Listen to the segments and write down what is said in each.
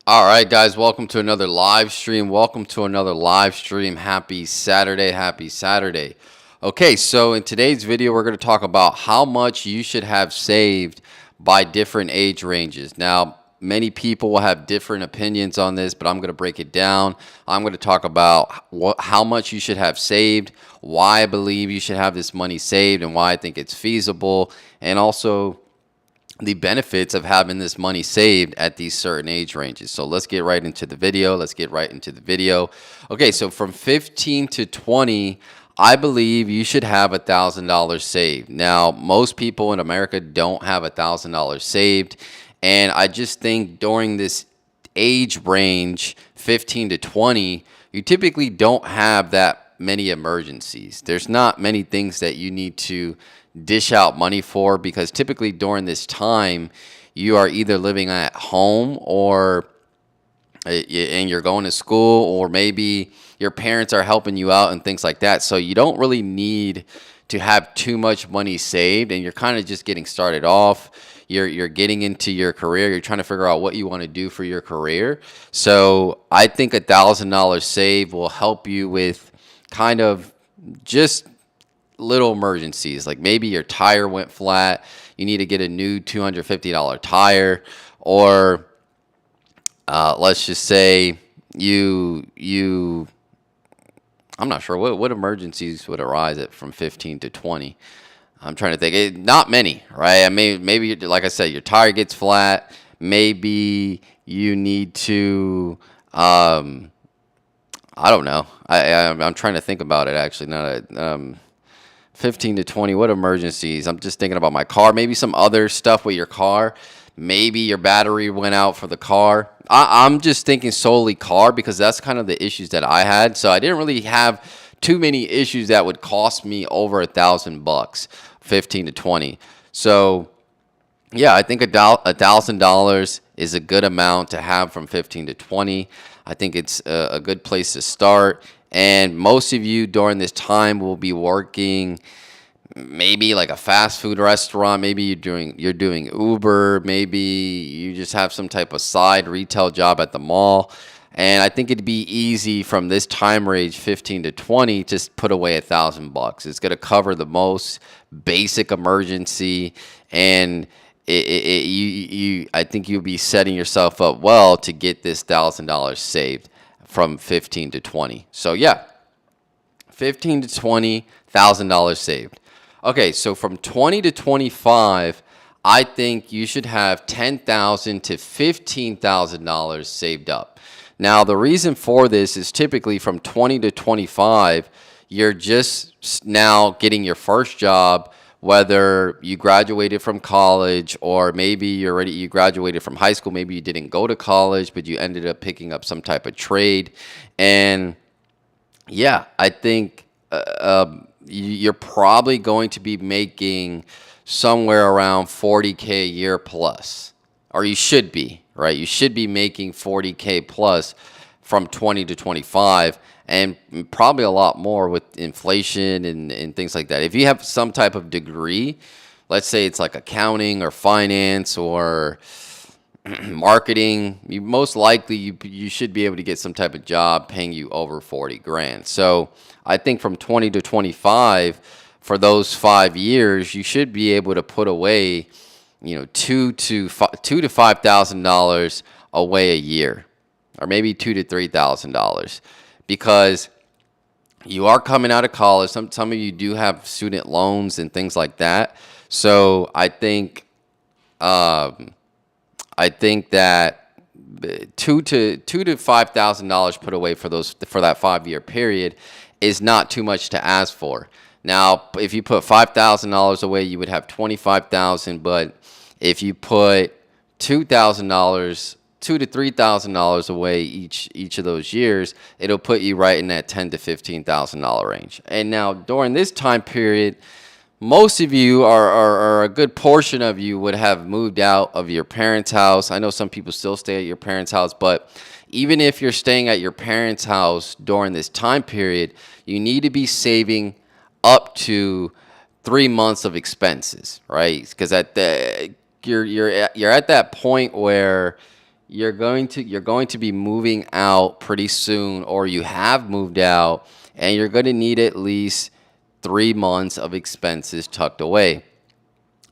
All right, guys, welcome to another live stream. Welcome to another live stream. Happy Saturday. Happy Saturday. Okay, so in today's video, we're going to talk about how much you should have saved by different age ranges. Now, many people will have different opinions on this, but I'm going to break it down. I'm going to talk about how much you should have saved, why I believe you should have this money saved, and why I think it's feasible, and also the benefits of having this money saved at these certain age ranges. So let's get right into the video. Okay, so from 15 to 20, I believe you should have $1,000 saved. Now, most people in America don't have $1,000 saved, and I just think during this age range, 15 to 20, you typically don't have that many emergencies. There's not many things that you need to dish out money for, because typically during this time you are either living at home or and you're going to school, or maybe your parents are helping you out and things like that. So you don't really need to have too much money saved, and you're kind of just getting started off. You're getting into your career. You're trying to figure out what you want to do for your career. So I think $1,000 save will help you with kind of just little emergencies, like maybe your tire went flat, you need to get a new $250 tire, or let's just say you I'm not sure what emergencies would arise at from 15 to 20. I'm trying to think. Not many, right? I mean, maybe like I said, your tire gets flat. Maybe you need to I don't know. I'm trying to think about it actually. Now that 15 to 20, what emergencies? I'm just thinking about my car, maybe some other stuff with your car. Maybe your battery went out for the car. I'm just thinking solely car, because that's kind of the issues that I had. So I didn't really have too many issues that would cost me over $1,000, 15 to 20. So yeah, I think $1,000 is a good amount to have from 15 to 20. I think it's a good place to start. And most of you during this time will be working maybe like a fast food restaurant. Maybe you're doing Uber. Maybe you just have some type of side retail job at the mall. And I think it'd be easy from this time range, 15 to 20, just put away $1,000. It's going to cover the most basic emergency, and I think you'll be setting yourself up well to get this $1,000 saved from 15 to 20. So yeah, 15 to 20, $1,000 saved. Okay, so from 20 to 25, I think you should have $10,000 to $15,000 saved up. Now, the reason for this is typically from 20 to 25, you're just now getting your first job, whether you graduated from college, or maybe you graduated from high school. Maybe you didn't go to college, but you ended up picking up some type of trade. And yeah, I think you're probably going to be making somewhere around 40K a year plus, or you should be, right? You should be making 40K plus from 20 to 25, and probably a lot more with inflation and things like that. If you have some type of degree, let's say it's like accounting or finance or marketing, you most likely you should be able to get some type of job paying you over 40 grand. So I think from 20 to 25, for those 5 years, you should be able to put away, $2,000 to $5,000 away a year, or maybe $2,000 to $3,000, because you are coming out of college. Some of you do have student loans and things like that. So I think that $2,000 to $5,000 put away for that 5 year period is not too much to ask for. Now, if you put $5,000 away, you would have $25,000. But if you put $2,000 to $3,000 away each of those years, it'll put you right in that $10,000 to $15,000 range. And now during this time period, most of you are a good portion of you would have moved out of your parents' house. I know some people still stay at your parents' house, but even if you're staying at your parents' house during this time period, you need to be saving up to 3 months of expenses, right? Because you're at that point where you're going to be moving out pretty soon, or you have moved out, and you're going to need at least 3 months of expenses tucked away.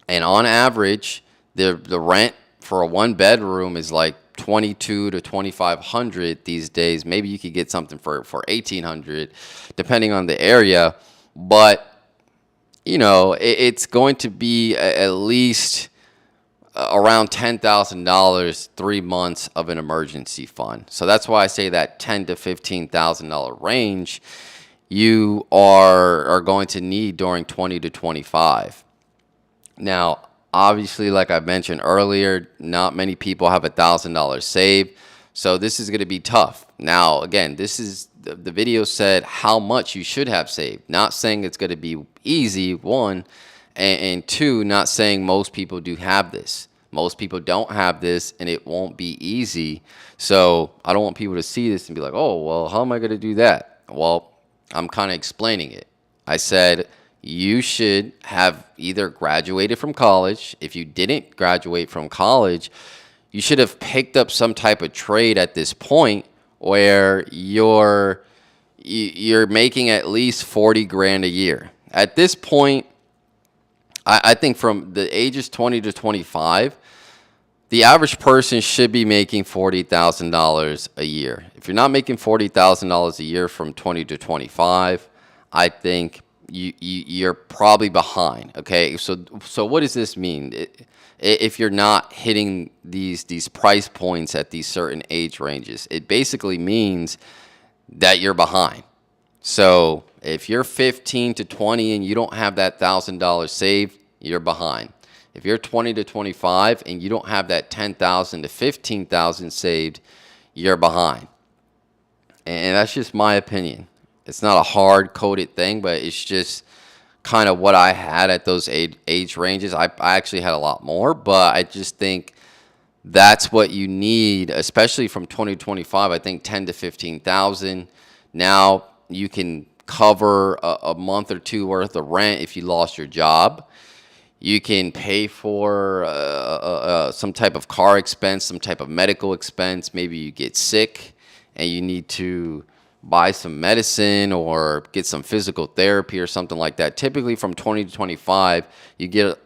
And on average, the rent for a one bedroom is like 22 to 2500 these days. Maybe you could get something for 1800 depending on the area, but it's going to be at least around $10,000, 3 months of an emergency fund. So that's why I say that ten to $15,000 range you are going to need during 20 to 25. Now, obviously, like I mentioned earlier, not many people have $1,000 saved, so this is going to be tough. Now, again, this is the video said how much you should have saved. Not saying it's going to be easy, one, and two, not saying most people do have this. Most people don't have this, and it won't be easy. So I don't want people to see this and be like, oh, well, how am I going to do that? Well, I'm kind of explaining it. I said you should have either graduated from college. If you didn't graduate from college, you should have picked up some type of trade at this point where you're making at least 40 grand a year. At this point, I think from the ages 20 to 25, the average person should be making $40,000 a year. If you're not making $40,000 a year from 20 to 25, I think you're probably behind. Okay, so what does this mean? If you're not hitting these price points at these certain age ranges, it basically means that you're behind. So if you're 15 to 20 and you don't have that $1,000 saved, you're behind. If you're 20 to 25 and you don't have that 10,000 to 15,000 saved, you're behind. And that's just my opinion. It's not a hard-coded thing, but it's just kind of what I had at those age ranges. I actually had a lot more, but I just think that's what you need, especially from 20 to 25. I think 10 to 15,000. Now you can cover a month or two worth of rent if you lost your job. You can pay for some type of car expense, some type of medical expense. Maybe you get sick and you need to buy some medicine or get some physical therapy or something like that. Typically from 20 to 25, you get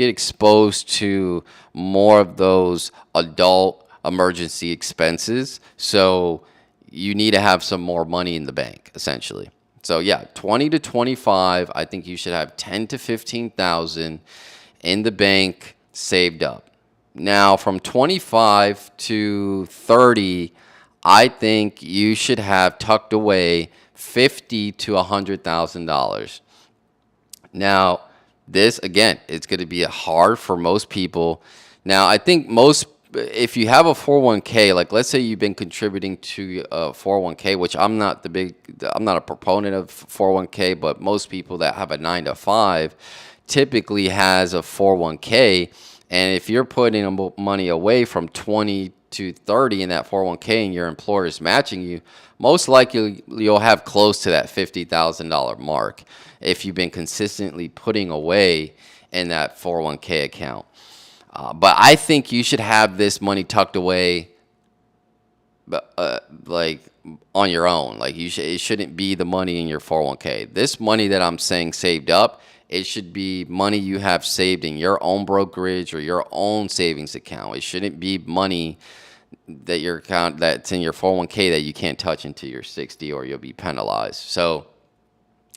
exposed to more of those adult emergency expenses. So you need to have some more money in the bank, essentially. So yeah, 20 to 25, I think you should have 10 to 15,000 in the bank saved up. Now from 25 to 30, I think you should have tucked away $50,000 to $100,000. Now, this again, it's going to be hard for most people. Now, I think if you have a 401k, like let's say you've been contributing to a 401k, which I'm not a proponent of 401k, but most people that have a 9 to 5 typically has a 401k. And if you're putting money away from 20 to 30 in that 401k and your employer is matching you, most likely you'll have close to that $50,000 mark if you've been consistently putting away in that 401k account. But I think you should have this money tucked away, like on your own. Like it shouldn't be the money in your 401k. This money that I'm saying saved up, it should be money you have saved in your own brokerage or your own savings account. It shouldn't be money that's in your 401k that you can't touch until you're 60 or you'll be penalized. So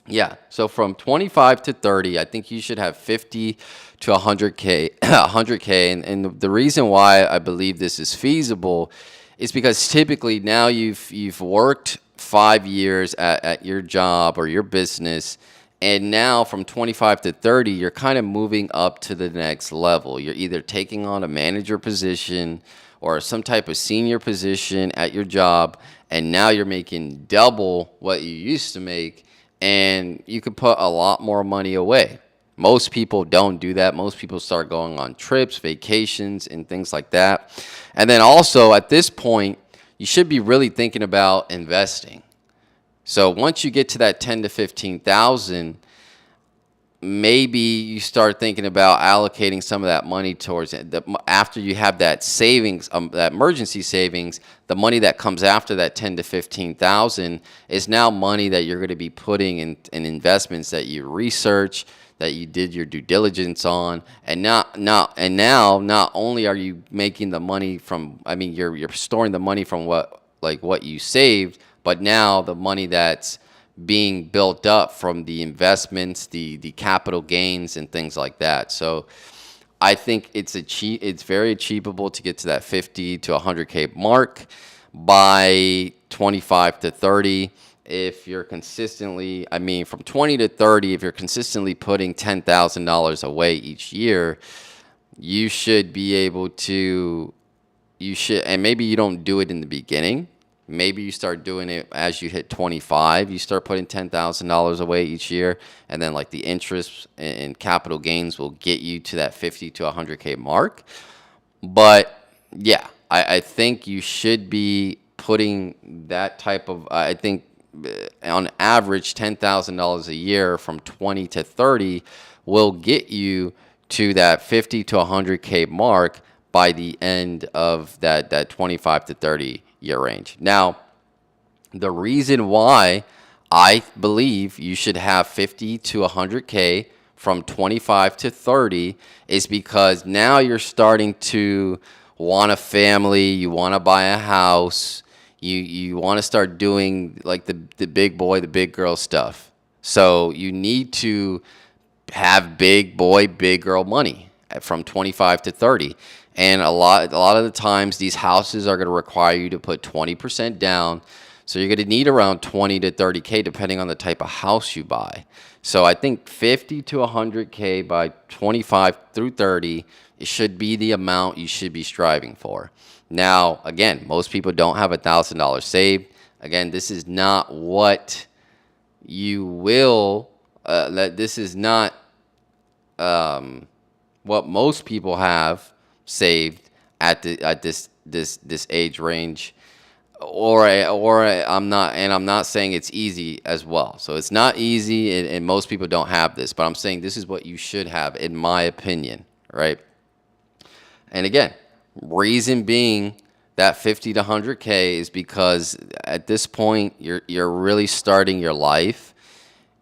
yeah, so from 25 to 30, I think you should have 50 to 100k, and the reason why I believe this is feasible is because typically now you've worked 5 years at your job or your business, and now from 25 to 30, you're kind of moving up to the next level. You're either taking on a manager position or some type of senior position at your job, and now you're making double what you used to make, and you could put a lot more money away. Most people don't do that. Most people start going on trips, vacations, and things like that. And then also at this point, you should be really thinking about investing. So once you get to that 10 to 15,000, maybe you start thinking about allocating some of that money towards it. After you have that savings, that emergency savings, the money that comes after that 10 to 15,000 is now money that you're going to be putting in investments that you research, that you did your due diligence on, and now not only are you making the money from, I mean, you're storing the money from what you saved, but now the money that's being built up from the investments, the capital gains, and things like that. So I think it's very achievable to get to that 50 to 100K mark by 25 to 30. If you're consistently, I mean, from 20 to 30, if you're consistently putting $10,000 away each year, you should be able to, and maybe you don't do it in the beginning. Maybe you start doing it as you hit 25. You start putting $10,000 away each year, and then like the interest and capital gains will get you to that 50 to 100K mark. But yeah, I think you should be putting that type of, I think on average, $10,000 a year from 20 to 30 will get you to that 50 to 100K mark by the end of that 25 to 30 year range. Now, the reason why I believe you should have 50 to 100K from 25 to 30 is because now you're starting to want a family, you want to buy a house, you want to start doing like the big boy, the big girl stuff. So you need to have big boy, big girl money from 25 to 30. And a lot of the times these houses are going to require you to put 20% down. So you're going to need around 20 to 30K depending on the type of house you buy. So I think 50 to 100K by 25 through 30, it should be the amount you should be striving for. Now, again, most people don't have $1,000 saved. Again, this is not what you will, this is not what most people have saved at this age range, I'm not saying it's easy as well. So it's not easy, and most people don't have this, but I'm saying this is what you should have, in my opinion, right? And again, reason being that 50 to 100K is because at this point you're really starting your life.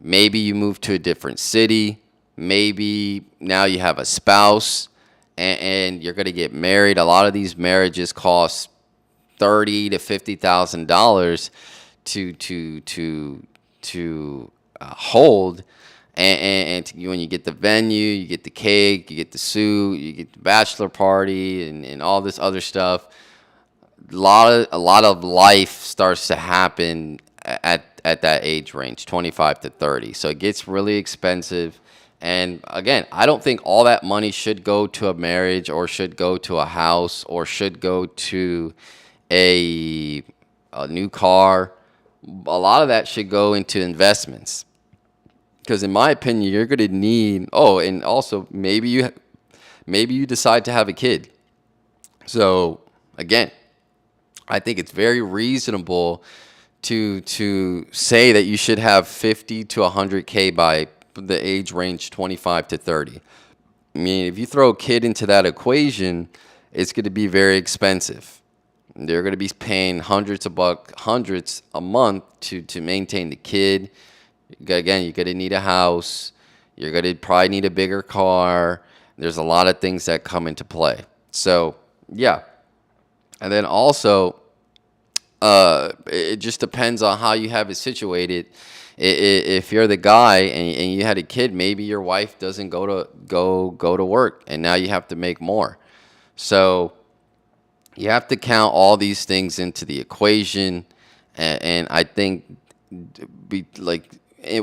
Maybe you move to a different city. Maybe now you have a spouse and you're going to get married. A lot of these marriages cost $30,000 to $50,000 to hold. And when you get the venue, you get the cake, you get the suit, you get the bachelor party, and all this other stuff. A lot of life starts to happen at that age range, 25 to 30. So it gets really expensive. And again, I don't think all that money should go to a marriage or should go to a house or should go to a new car. A lot of that should go into investments. Because in my opinion, you're going to need, and also maybe you decide to have a kid. So again, I think it's very reasonable to say that you should have 50 to 100K by the age range 25 to 30. I mean, if you throw a kid into that equation, it's going to be very expensive. They're going to be paying hundreds a month to maintain the kid. Again, you're going to need a house. You're going to probably need a bigger car. There's a lot of things that come into play. So, yeah. And then also, it just depends on how you have it situated. If you're the guy and you had a kid, maybe your wife doesn't go to work, and now you have to make more. So you have to count all these things into the equation, and I think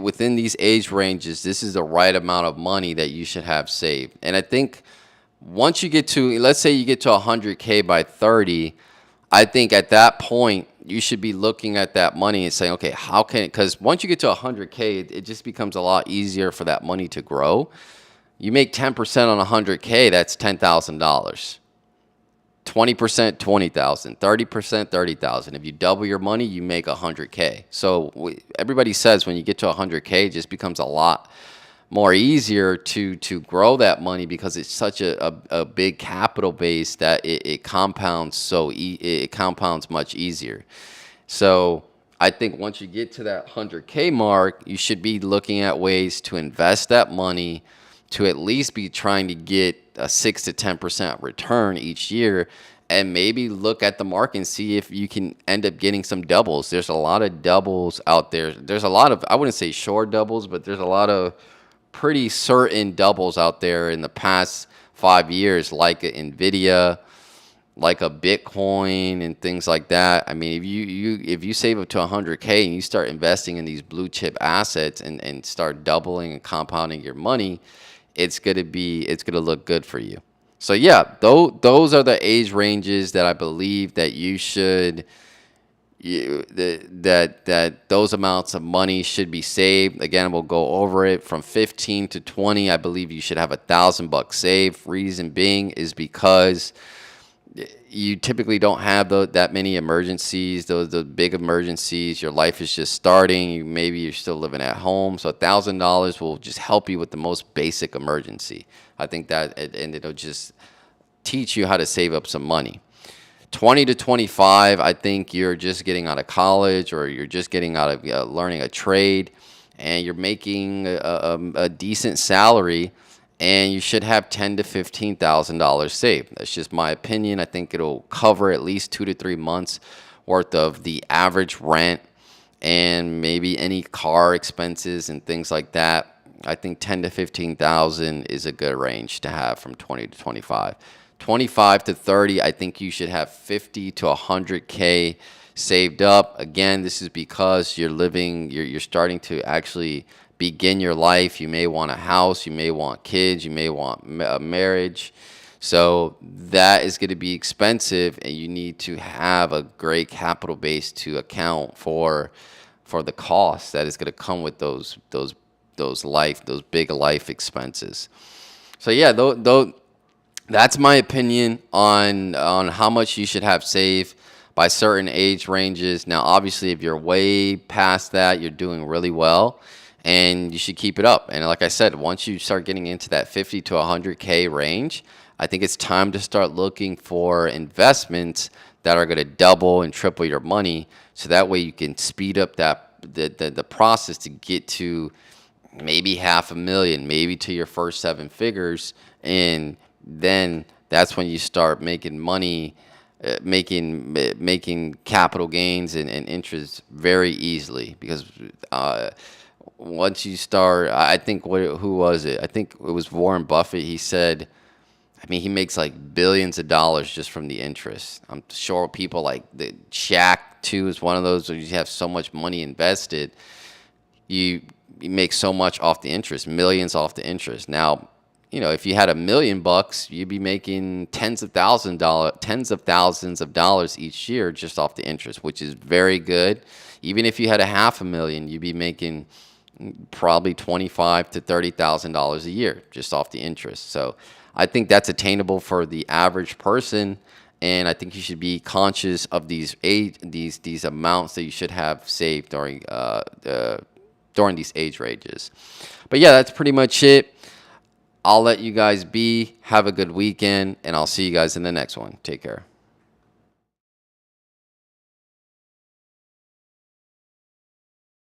within these age ranges, this is the right amount of money that you should have saved. And I think once you get to, let's say you get to 100K by 30, I think at that point, you should be looking at that money and saying, okay, how can it, because once you get to 100K, it just becomes a lot easier for that money to grow. You make 10% on 100K, that's $10,000. 20%, 20,000, 30%, 30,000. If you double your money, you make 100K. So everybody says when you get to 100K, it just becomes a lot more easier to grow that money because it's such a big capital base that it compounds it compounds much easier. So I think once you get to that 100K mark, you should be looking at ways to invest that money to at least be trying to get a 6 to 10% return each year, and maybe look at the market and see if you can end up getting some doubles. There's a lot of doubles out there. There's a lot of, I wouldn't say sure doubles, but there's a lot of pretty certain doubles out there in the past 5 years, like a Nvidia, like a Bitcoin, and things like that. I mean, if you save up to 100K and you start investing in these blue chip assets and start doubling and compounding your money, it's gonna look good for you. So yeah, those are the age ranges that I believe that you should that those amounts of money should be saved. Again, we'll go over it. From 15 to 20, I believe you should have $1,000 saved. Reason being is because you typically don't have that many emergencies, those big emergencies. Your life is just starting. Maybe you're still living at home, so $1,000 will just help you with the most basic emergency. I think that, and it'll just teach you how to save up some money. 20 to 25, I think you're just getting out of college, or you're just getting out of learning a trade, and you're making a decent salary, and you should have $10,000 to $15,000 saved. That's just my opinion. I think it'll cover at least 2 to 3 months worth of the average rent and maybe any car expenses and things like that. I think 10 to 15,000 is a good range to have from 20 to 25. 25 to 30, I think you should have 50 to 100K saved up. Again, this is because you're starting to actually begin your life. You may want a house, you may want kids, you may want a marriage. So that is going to be expensive, and you need to have a great capital base to account for the cost that is going to come with those big life expenses. So yeah, that's my opinion on how much you should have saved by certain age ranges. Now, obviously, if you're way past that, you're doing really well, and you should keep it up. And like I said, once you start getting into that 50 to 100K range, I think it's time to start looking for investments that are going to double and triple your money, so that way you can speed up the process to get to maybe 500,000, maybe to your first 7 figures, and then that's when you start making money, making capital gains and interest very easily. Because once you start, I think who was it? I think it was Warren Buffett. He said, I mean, he makes like billions of dollars just from the interest. I'm sure people like the Shaq too is one of those where you have so much money invested, you make so much off the interest, millions off the interest. Now, if you had $1 million, you'd be making tens of thousands of dollars each year just off the interest, which is very good. Even if you had $500,000, you'd be making probably $25,000 to $30,000 a year just off the interest. So I think that's attainable for the average person, and I think you should be conscious of these amounts that you should have saved during these age ranges. But yeah, that's pretty much it. I'll let you guys be. Have a good weekend, and I'll see you guys in the next one. Take care.